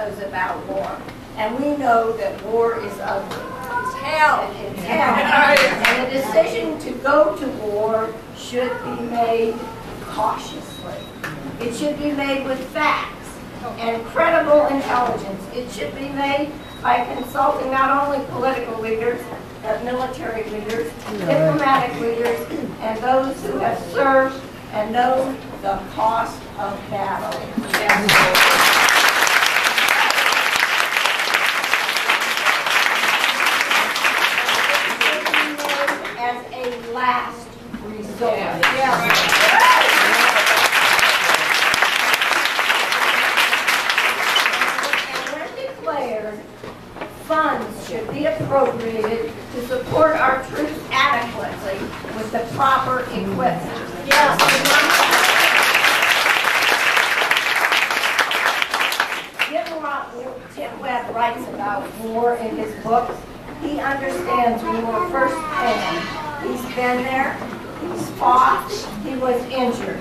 knows about war. And we know that war is ugly. It's hell. It's hell. And the decision to go to war should be made cautiously. It should be made with facts and credible intelligence. It should be made by consulting not only political leaders, but military leaders, diplomatic leaders, and those who have served and know the cost of battle. As a last resort. And when declared, funds should be appropriated to support our troops adequately with the proper equipment. Given what Tim Webb writes about war in his books, he understands war firsthand. He's been there, he's fought, he was injured.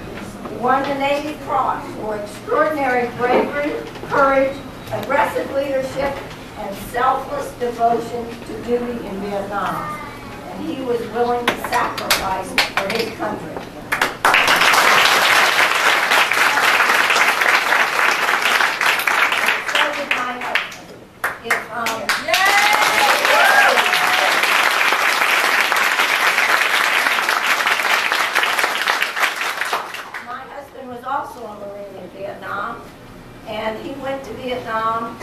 He won the Navy Cross for extraordinary bravery, courage, aggressive leadership, and selfless devotion to duty in Vietnam. And he was willing to sacrifice for his country. So did my husband. My husband was also a Marine in Vietnam, and he went to Vietnam.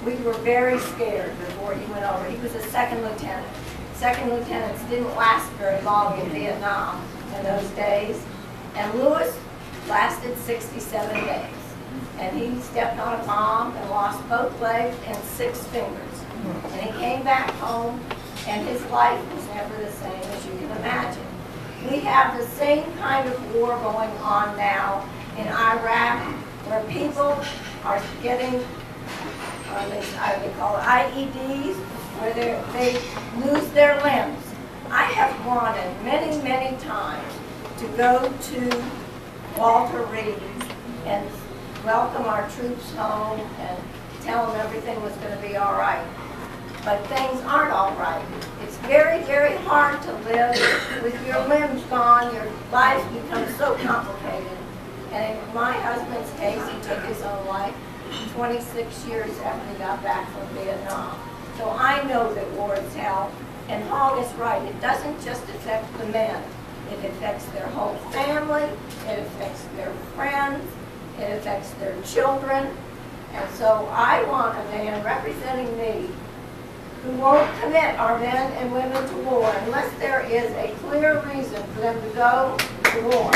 We were very scared before he went over. He was a second lieutenant. Second lieutenants didn't last very long in Vietnam in those days. And Lewis lasted 67 days. And he stepped on a bomb and lost both legs and 6 fingers. And he came back home, and his life was never the same as you can imagine. We have the same kind of war going on now in Iraq, where people are getting they call it IEDs, where they lose their limbs. I have wanted many, many times to go to Walter Reed and welcome our troops home and tell them everything was going to be all right. But things aren't all right. It's very, very hard to live with your limbs gone. Your lives become so complicated. And in my husband's case, he took his own life 26 years after he got back from Vietnam. So I know that war is hell. And Hogg is right. It doesn't just affect the men. It affects their whole family. It affects their friends. It affects their children. And so I want a man representing me who won't commit our men and women to war unless there is a clear reason for them to go to war.